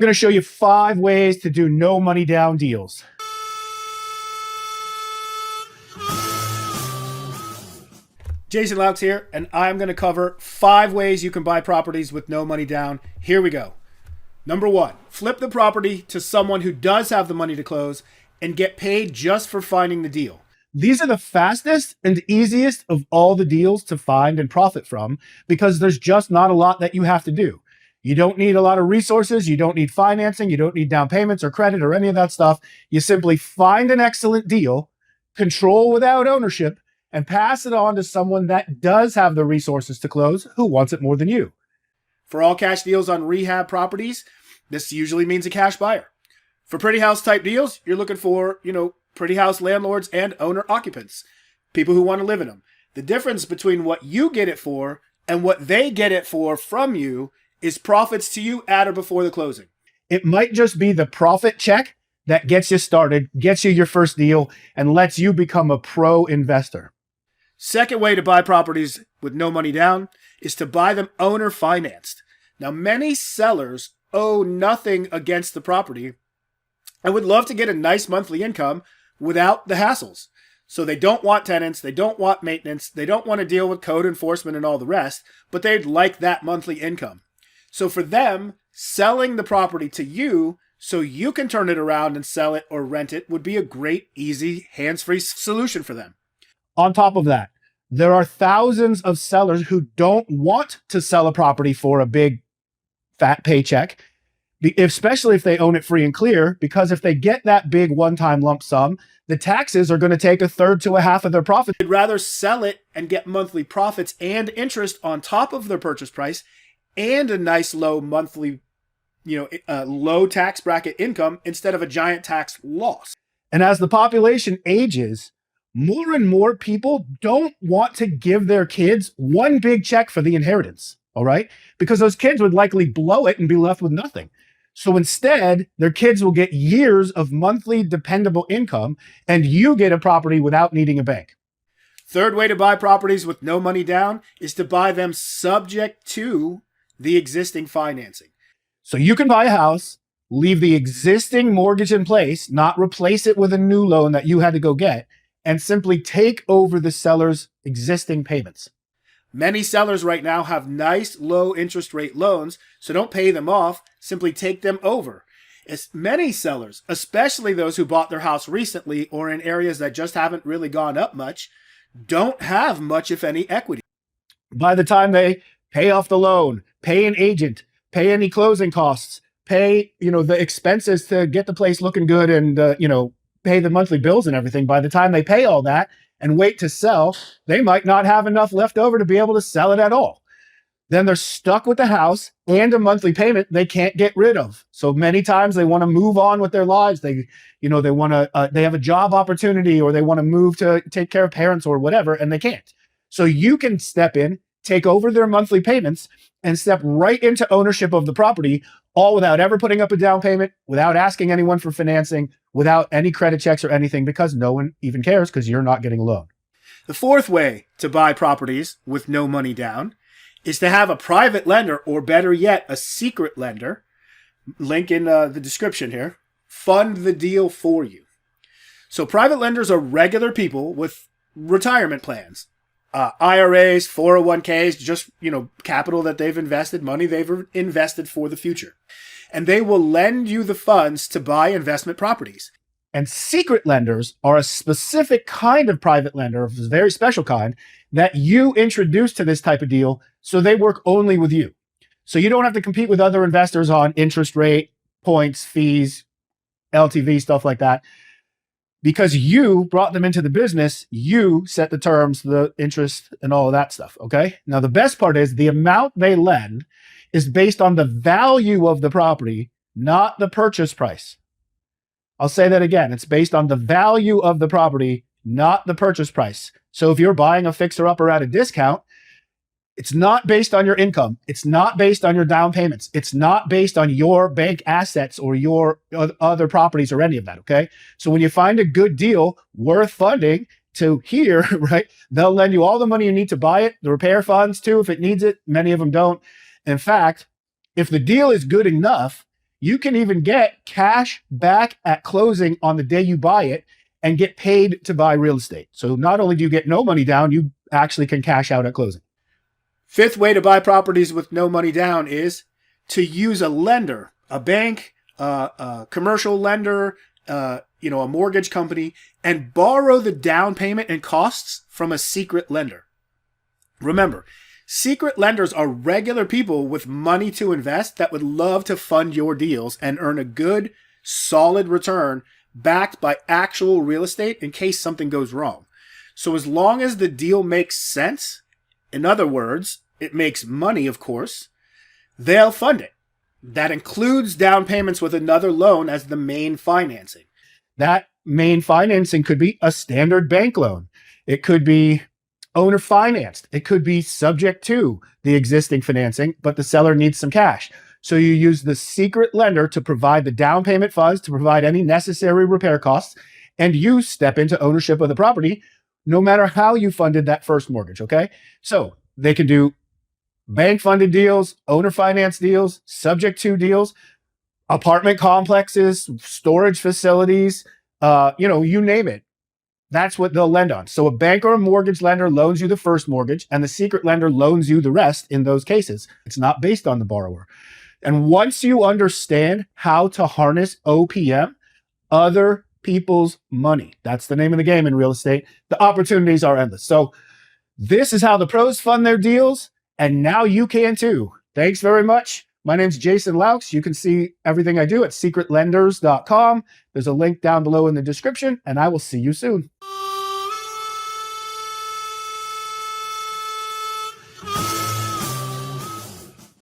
I'm going to show you 5 ways to do no money down deals. Jason Laux here, and I'm going to cover 5 ways you can buy properties with no money down. Here we go. Number 1, flip the property to someone who does have the money to close and get paid just for finding the deal. These are the fastest and easiest of all the deals to find and profit from because there's just not a lot that you have to do. You don't need a lot of resources. You don't need financing. You don't need down payments or credit or any of that stuff. You simply find an excellent deal, control without ownership, and pass it on to someone that does have the resources to close who wants it more than you. For all cash deals on rehab properties, this usually means a cash buyer. For pretty house type deals, you're looking for, pretty house landlords and owner occupants, people who want to live in them. The difference between what you get it for and what they get it for from you is profits to you at or before the closing. It might just be the profit check that gets you started, gets you your first deal, and lets you become a pro investor. Second way to buy properties with no money down is to buy them owner financed. Now, many sellers owe nothing against the property and would love to get a nice monthly income without the hassles. So they don't want tenants, they don't want maintenance, they don't want to deal with code enforcement and all the rest, but they'd like that monthly income. So for them, selling the property to you so you can turn it around and sell it or rent it would be a great, easy, hands-free solution for them. On top of that, there are thousands of sellers who don't want to sell a property for a big, fat paycheck, especially if they own it free and clear, because if they get that big one-time lump sum, the taxes are going to take 1/3 to 1/2 of their profit. They'd rather sell it and get monthly profits and interest on top of their purchase price and a nice low monthly, low tax bracket income instead of a giant tax loss. And as the population ages, more and more people don't want to give their kids one big check for the inheritance, all right? Because those kids would likely blow it and be left with nothing. So instead, their kids will get years of monthly dependable income, and you get a property without needing a bank. Third way to buy properties with no money down is to buy them subject to the existing financing. So you can buy a house, leave the existing mortgage in place, not replace it with a new loan that you had to go get, and simply take over the seller's existing payments. Many sellers right now have nice low interest rate loans, so don't pay them off, simply take them over. As many sellers, especially those who bought their house recently or in areas that just haven't really gone up much, don't have much, if any, equity. By the time they pay off the loan, pay an agent, pay any closing costs, pay, the expenses to get the place looking good and, pay the monthly bills and everything, by the time they pay all that and wait to sell, they might not have enough left over to be able to sell it at all. Then they're stuck with the house and a monthly payment they can't get rid of. So many times they want to move on with their lives. They have a job opportunity or they want to move to take care of parents or whatever, and they can't. So you can step in, take over their monthly payments, and step right into ownership of the property, all without ever putting up a down payment, without asking anyone for financing, without any credit checks or anything, because no one even cares because you're not getting a loan. The fourth way to buy properties with no money down is to have a private lender, or better yet, a secret lender, link in the description here, fund the deal for you. So private lenders are regular people with retirement plans. IRAs, 401ks, just, capital that they've invested, money they've invested for the future. And they will lend you the funds to buy investment properties. And secret lenders are a specific kind of private lender, a very special kind, that you introduce to this type of deal, so they work only with you. So you don't have to compete with other investors on interest rate, points, fees, LTV, stuff like that. Because you brought them into the business, you set the terms, the interest, and all of that stuff, okay? Now, the best part is the amount they lend is based on the value of the property, not the purchase price. I'll say that again. It's based on the value of the property, not the purchase price. So if you're buying a fixer-upper at a discount, it's not based on your income. It's not based on your down payments. It's not based on your bank assets or your other properties or any of that, okay? So when you find a good deal worth funding to here, right, they'll lend you all the money you need to buy it, the repair funds too, if it needs it. Many of them don't. In fact, if the deal is good enough, You can even get cash back at closing on the day you buy it and get paid to buy real estate. So not only do you get no money down, you actually can cash out at closing. Fifth way to buy properties with no money down is to use a lender, a bank, a commercial lender, a mortgage company, and borrow the down payment and costs from a secret lender. Remember, secret lenders are regular people with money to invest that would love to fund your deals and earn a good, solid return backed by actual real estate in case something goes wrong. So as long as the deal makes sense, in other words, it makes money, of course, they'll fund it. That includes down payments with another loan as the main financing. That main financing could be a standard bank loan. It could be owner financed. It could be subject to the existing financing, but the seller needs some cash. So you use the secret lender to provide the down payment funds, to provide any necessary repair costs, and you step into ownership of the property no matter how you funded that first mortgage, okay? So they can do bank funded deals, owner finance deals, subject to deals, apartment complexes, storage facilities, you name it. That's what they'll lend on. So a bank or a mortgage lender loans you the first mortgage, and the secret lender loans you the rest in those cases. It's not based on the borrower. And once you understand how to harness O.P.M, other people's money, that's the name of the game in real estate, the opportunities are endless. So this is how the pros fund their deals, and now you can too. Thanks very much. My name's Jason Laux. You can see everything I do at secretlenders.com. There's a link down below in the description, and I will see you soon.